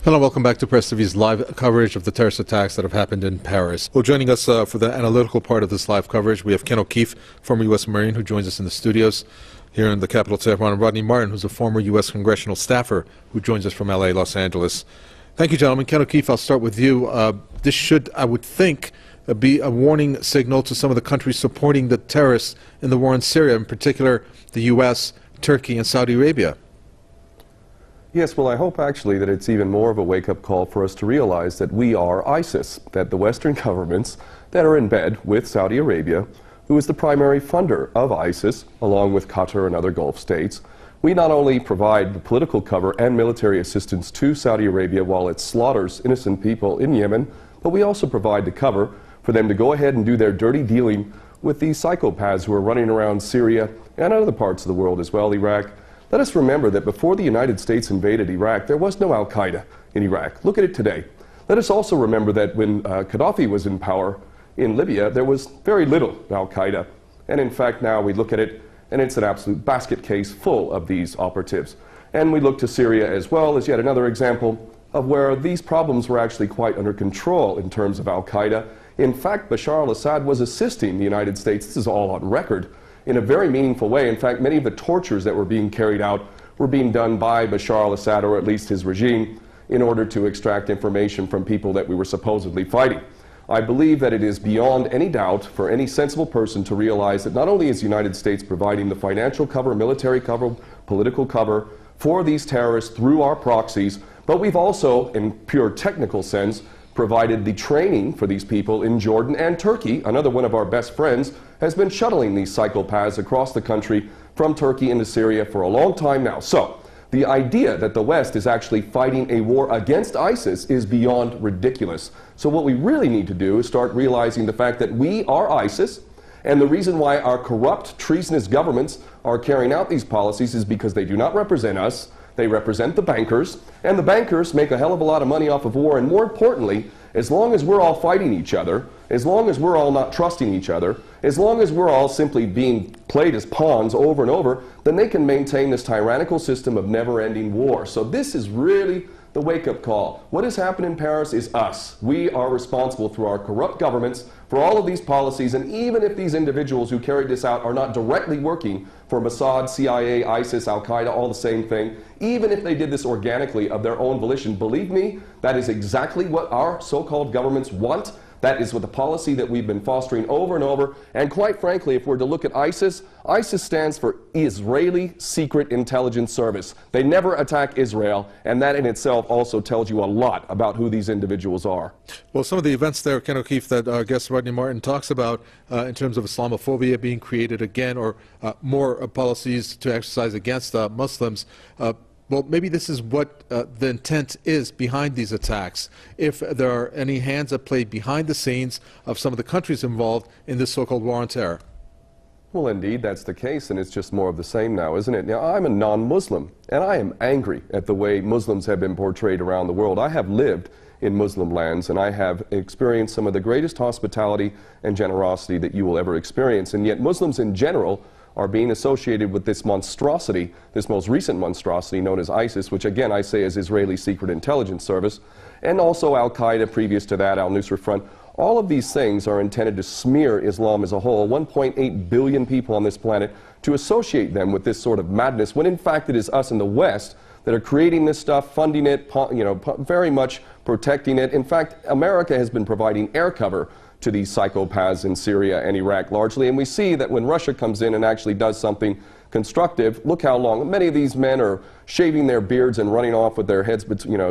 Hello, welcome back to Press TV's live coverage of the terrorist attacks that have happened in Paris. Well, joining us for the analytical part of this live coverage, we have Ken O'Keefe, former U.S. Marine, who joins us in the studios here in the capital, Tehran, and Rodney Martin, who's a former U.S. congressional staffer, who joins us from L.A., Los Angeles. Thank you, gentlemen. Ken O'Keefe, I'll start with you. This should, I would think, be a warning signal to some of the countries supporting the terrorists in the war in Syria, in particular the U.S., Turkey, and Saudi Arabia. Yes, well, I hope actually that it's even more of a wake-up call for us to realize that we are ISIS, that the Western governments that are in bed with Saudi Arabia, who is the primary funder of ISIS, along with Qatar and other Gulf states, we not only provide the political cover and military assistance to Saudi Arabia while it slaughters innocent people in Yemen, but we also provide the cover for them to go ahead and do their dirty dealing with these psychopaths who are running around Syria and other parts of the world as well, Iraq. Let us remember that before the United States invaded Iraq, there was no Al-Qaeda in Iraq. Look at it today. Let us also remember that when Gaddafi was in power in Libya, there was very little Al-Qaeda. And in fact, now we look at it, and it's an absolute basket case full of these operatives. And we look to Syria as well as yet another example of where these problems were actually quite under control in terms of Al-Qaeda. In fact, Bashar al-Assad was assisting the United States, this is all on record, in a very meaningful way. In fact, many of the tortures that were being carried out were being done by Bashar al-Assad, or at least his regime, in order to extract information from people that we were supposedly fighting. I believe that it is beyond any doubt for any sensible person to realize that not only is the United States providing the financial cover, military cover, political cover for these terrorists through our proxies, but we've also, in pure technical sense, provided the training for these people in Jordan, and Turkey, another one of our best friends, has been shuttling these psychopaths across the country from Turkey into Syria for a long time now. So the idea that the West is actually fighting a war against ISIS is beyond ridiculous. So what we really need to do is start realizing the fact that we are ISIS, and the reason why our corrupt, treasonous governments are carrying out these policies is because they do not represent us. They represent the bankers, and the bankers make a hell of a lot of money off of war. And more importantly, as long as we're all fighting each other, as long as we're all not trusting each other, as long as we're all simply being played as pawns over and over, then they can maintain this tyrannical system of never-ending war. So this is really the wake-up call. What has happened in Paris is us. We are responsible through our corrupt governments for all of these policies, and even if these individuals who carried this out are not directly working for Mossad, CIA, ISIS, Al-Qaeda, all the same thing, even if they did this organically of their own volition, believe me, that is exactly what our so-called governments want. That is what the policy that we've been fostering over and over. And quite frankly, if we're to look at ISIS, ISIS stands for Israeli Secret Intelligence Service. They never attack Israel, and that in itself also tells you a lot about who these individuals are. Well, some of the events there, Ken O'Keefe, that our guest Rodney Martin talks about in terms of Islamophobia being created again, or more policies to exercise against Muslims, well, maybe this is what the intent is behind these attacks, if there are any hands at play behind the scenes of some of the countries involved in this so-called war on terror. Well, indeed, that's the case, and it's just more of the same now, isn't it? Now, I'm a non-Muslim, and I am angry at the way Muslims have been portrayed around the world. I have lived in Muslim lands, and I have experienced some of the greatest hospitality and generosity that you will ever experience, and yet Muslims in general are being associated with this monstrosity, this most recent monstrosity known as ISIS, which again I say is Israeli Secret Intelligence Service, and also Al-Qaeda previous to that, Al-Nusra Front. All of these things are intended to smear Islam as a whole, 1.8 billion people on this planet, to associate them with this sort of madness, when in fact it is us in the West that are creating this stuff, funding it, very much protecting it. In fact, America has been providing air cover to these psychopaths in Syria and Iraq largely, and we see that when Russia comes in and actually does something constructive, look how long many of these men are shaving their beards and running off with their heads,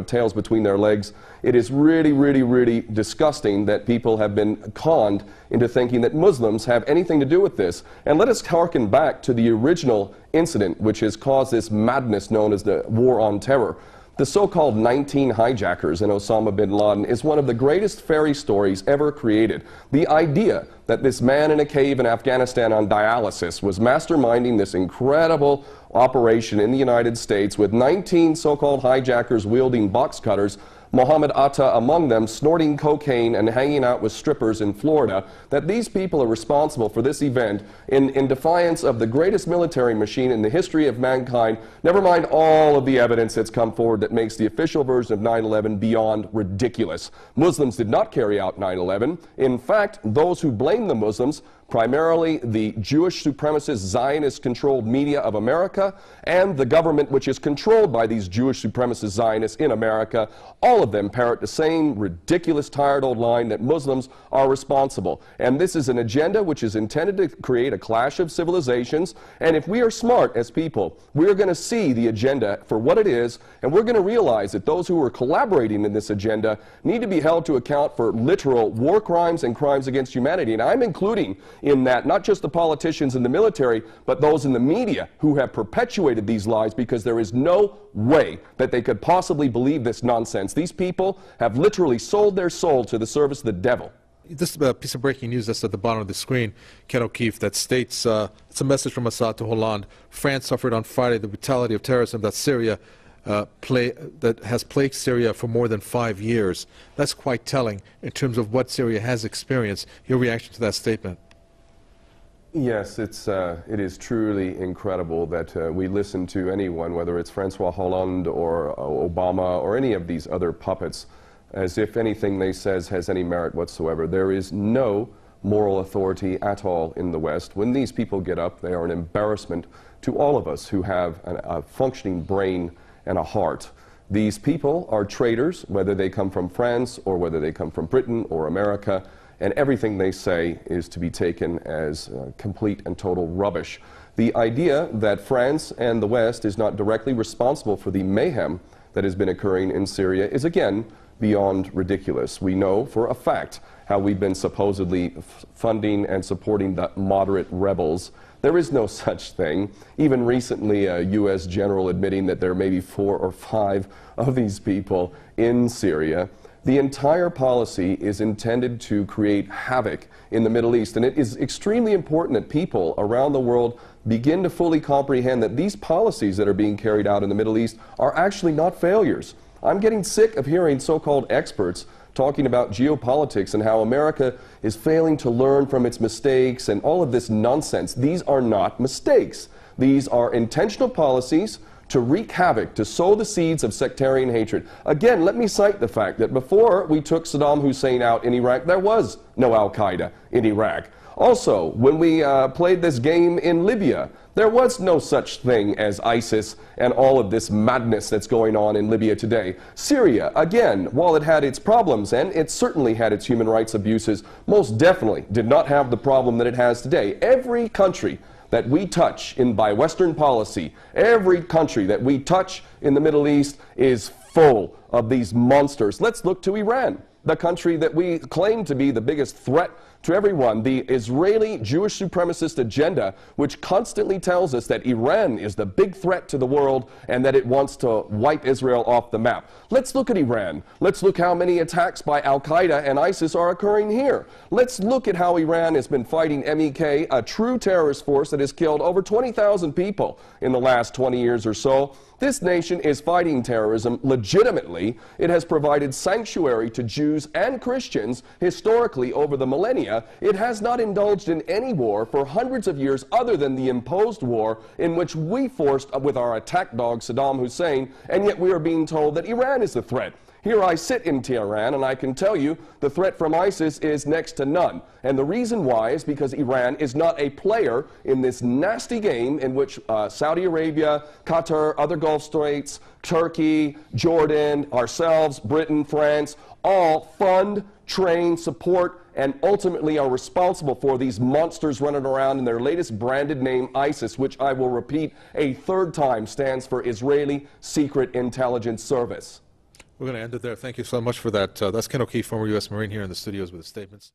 tails between their legs. It is really, really, really disgusting that people have been conned into thinking that Muslims have anything to do with this. And let us harken back to the original incident which has caused this madness known as the War on Terror. The so-called 19 hijackers in Osama bin Laden is one of the greatest fairy stories ever created. The idea that this man in a cave in Afghanistan on dialysis was masterminding this incredible operation in the United States with 19 so-called hijackers wielding box cutters Mohammed Atta among them, snorting cocaine and hanging out with strippers in Florida, that these people are responsible for this event in defiance of the greatest military machine in the history of mankind, never mind all of the evidence that's come forward that makes the official version of 9/11 beyond ridiculous. Muslims did not carry out 9/11. In fact, those who blame the Muslims, primarily the Jewish supremacist Zionist-controlled media of America and the government which is controlled by these Jewish supremacist Zionists in America, all of them parrot the same ridiculous, tired old line that Muslims are responsible. And this is an agenda which is intended to create a clash of civilizations. And if we are smart as people, we're going to see the agenda for what it is, and we're going to realize that those who are collaborating in this agenda need to be held to account for literal war crimes and crimes against humanity. And I'm including in that not just the politicians in the military, but those in the media who have perpetuated these lies, because there is no way that they could possibly believe this nonsense. These people have literally sold their soul to the service of the devil. This piece of breaking news that's at the bottom of the screen, Ken O'Keefe, that states, it's a message from Assad to Hollande. France suffered on Friday the brutality of terrorism that that has plagued Syria for more than 5 years. That's quite telling in terms of what Syria has experienced. Your reaction to that statement? Yes, it is truly incredible that we listen to anyone, whether it's Francois Hollande or Obama or any of these other puppets, as if anything they says has any merit whatsoever. There is no moral authority at all in the West. When these people get up, they are an embarrassment to all of us who have a functioning brain and a heart. These people are traitors, whether they come from France or whether they come from Britain or America. And everything they say is to be taken as complete and total rubbish. The idea that France and the West is not directly responsible for the mayhem that has been occurring in Syria is again beyond ridiculous. We know for a fact how we've been supposedly funding and supporting the moderate rebels. There is no such thing. Even recently, a U.S. general admitting that there may be 4 or 5 of these people in Syria. The entire policy is intended to create havoc in the Middle East, and it is extremely important that people around the world begin to fully comprehend that these policies that are being carried out in the Middle East are actually not failures. I'm getting sick of hearing so-called experts talking about geopolitics and how America is failing to learn from its mistakes and all of this nonsense. These are not mistakes. These are intentional policies to wreak havoc, to sow the seeds of sectarian hatred. Again, let me cite the fact that before we took Saddam Hussein out in Iraq, there was no Al-Qaeda in Iraq. Also, when we played this game in Libya, there was no such thing as ISIS and all of this madness that's going on in Libya today. Syria, again, while it had its problems, and it certainly had its human rights abuses, most definitely did not have the problem that it has today. Every country that we touch by Western policy, every country that we touch in the Middle East is full of these monsters. Let's look to Iran, the country that we claim to be the biggest threat to everyone, the Israeli Jewish supremacist agenda, which constantly tells us that Iran is the big threat to the world and that it wants to wipe Israel off the map. Let's look at Iran. Let's look how many attacks by Al-Qaeda and ISIS are occurring here. Let's look at how Iran has been fighting MEK, a true terrorist force that has killed over 20,000 people in the last 20 years or so. This nation is fighting terrorism legitimately. It has provided sanctuary to Jews and Christians historically over the millennia. It has not indulged in any war for hundreds of years other than the imposed war in which we forced with our attack dog Saddam Hussein, and yet we are being told that Iran is the threat. Here I sit in Tehran, and I can tell you the threat from ISIS is next to none. And the reason why is because Iran is not a player in this nasty game in which Saudi Arabia, Qatar, other Gulf states, Turkey, Jordan, ourselves, Britain, France, all fund, train, support, and ultimately are responsible for these monsters running around in their latest branded name, ISIS, which I will repeat a third time stands for Israeli Secret Intelligence Service. We're going to end it there. Thank you so much for that. That's Ken O'Keefe, former U.S. Marine, here in the studios with his statements.